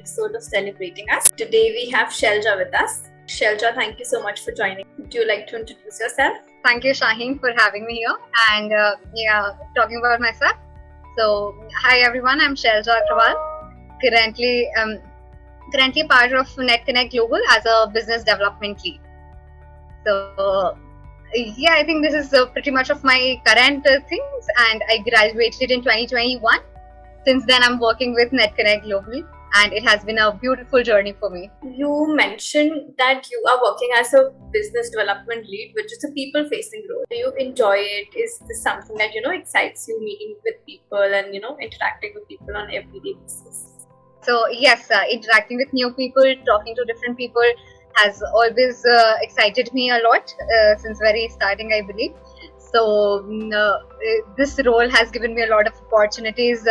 episode of Celebrating Us. Today we have Shailja with us. Shailja, thank you so much for joining. Would you like to introduce yourself? Thank you, Shaheen, for having me here and talking about myself. So, hi everyone, I'm Shailja Agrawal. Currently part of NetConnect Global as a business development lead. So, I think this is pretty much of my current things, and I graduated in 2021. Since then, I'm working with NetConnect Global, and it has been a beautiful journey for me. You mentioned that you are working as a business development lead, which is a people-facing role. Do you enjoy it? Is this something that excites you, meeting with people and interacting with people on everyday basis? So yes, interacting with new people, talking to different people has always excited me a lot since very starting, I believe. So this role has given me a lot of opportunities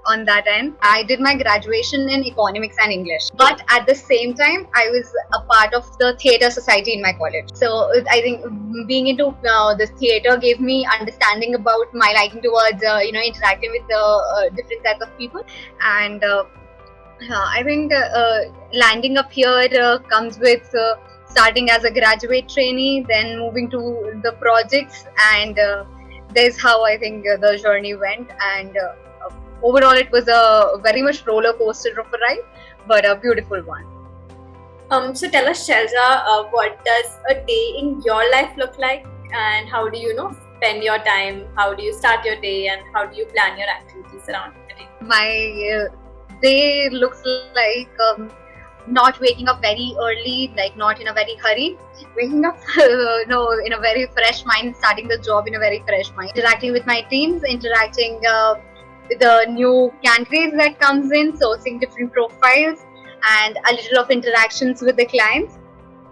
on that end. I did my graduation in economics and English, but at the same time, I was a part of the theatre society in my college. So I think being into the theatre gave me understanding about my liking towards interacting with different types of people, and I think landing up here comes with starting as a graduate trainee, then moving to the projects, and there's how I think the journey went. And overall, it was a very much roller coaster of a ride, but a beautiful one. So tell us, Shailja, what does a day in your life look like, and how do you spend your time? How do you start your day, and how do you plan your activities around the day? My day looks like not waking up very early, like not in a very hurry, waking up in a very fresh mind, starting the job in a very fresh mind, interacting with my teams, interacting with the new candidates that comes in, sourcing different profiles, and a little of interactions with the clients.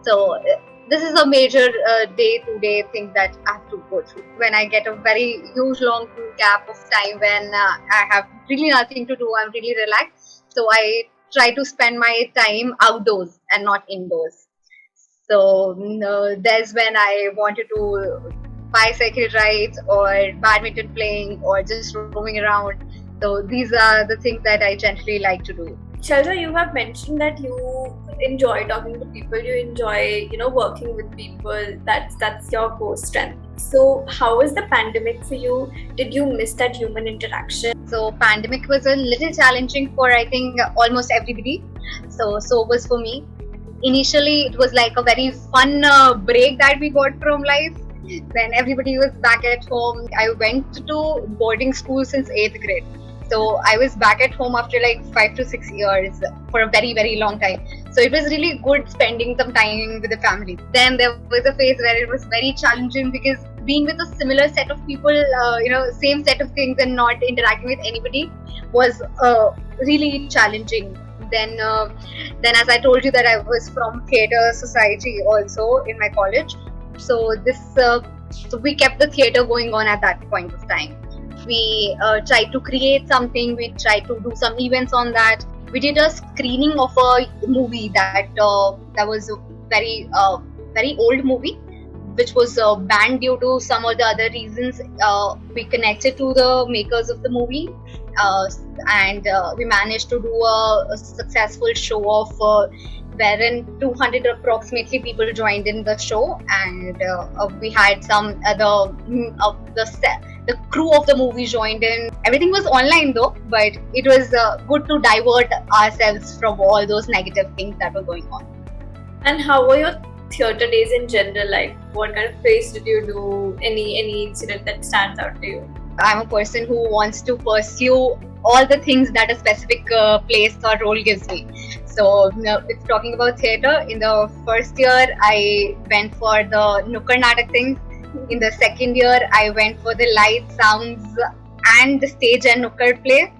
So this is a major day-to-day thing that I have to go through. When I get a very huge long gap of time when I have really nothing to do, I'm really relaxed. So I try to spend my time outdoors and not indoors. So there's when I wanted to bicycle rides or badminton playing or just roaming around. So these are the things that I generally like to do. Shailja, you have mentioned that you enjoy talking to people, you enjoy, working with people. That's your core strength. So how was the pandemic for you? Did you miss that human interaction? So pandemic was a little challenging for I think almost everybody. So was for me. Initially, it was like a very fun break that we got from life. When everybody was back at home, I went to boarding school since 8th grade. So I was back at home after like 5 to 6 years for a very, very long time. So it was really good spending some time with the family. Then there was a phase where it was very challenging because being with a similar set of people, same set of things and not interacting with anybody was really challenging. Then as I told you that I was from theatre society also in my college. So we kept the theatre going on at that point of time. We tried to create something. We tried to do some events on that. We did a screening of a movie that was a very old movie, which was banned due to some of the other reasons. We connected to the makers of the movie, and we managed to do a successful show of wherein 200 approximately people joined in the show, and we had some other the crew of the movie joined in. Everything was online though, but it was good to divert ourselves from all those negative things that were going on. And how were your theatre days in general? Like, what kind of plays did you do? Any incident that stands out to you? I'm a person who wants to pursue all the things that a specific place or role gives me. So if talking about theatre, in the first year I went for the Nukkad Natak things. In the second year, I went for the light, sounds, and the stage and Nukkad play.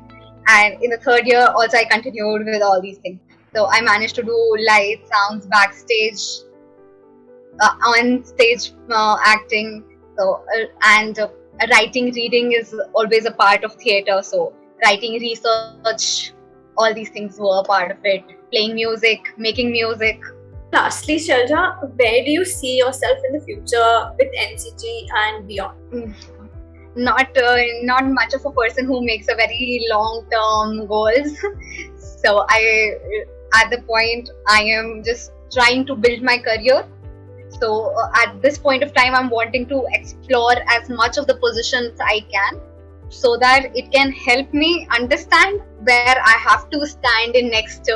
And in the third year, also I continued with all these things. So I managed to do light, sounds, backstage, on stage acting. So and writing, reading is always a part of theatre. So writing, research, all these things were a part of it. Playing music, making music. Lastly, Shailja, where do you see yourself in the future with NCG and beyond? not much of a person who makes a very long term goals. So I at the point I am just trying to build my career. So at this point of time, I'm wanting to explore as much of the positions I can, so that it can help me understand where I have to stand in next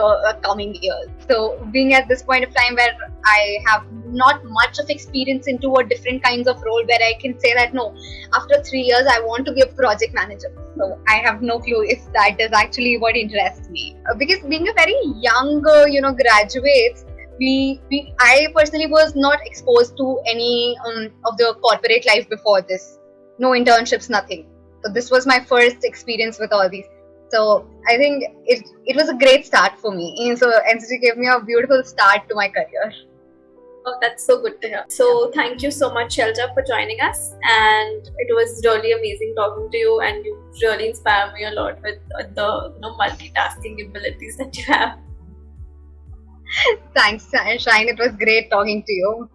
coming years. So being at this point of time where I have not much of experience into a different kinds of role, where I can say that no, after 3 years I want to be a project manager. So I have no clue if that is actually what interests me. Because being a very young, graduate, I personally was not exposed to any of the corporate life before this. No internships, nothing. So this was my first experience with all these. So I think it was a great start for me. And so NCT gave me a beautiful start to my career. Oh, that's so good to hear. So thank you so much, Shailja, for joining us. And it was really amazing talking to you, and you really inspire me a lot with the multitasking abilities that you have. Thanks, Shine. It was great talking to you.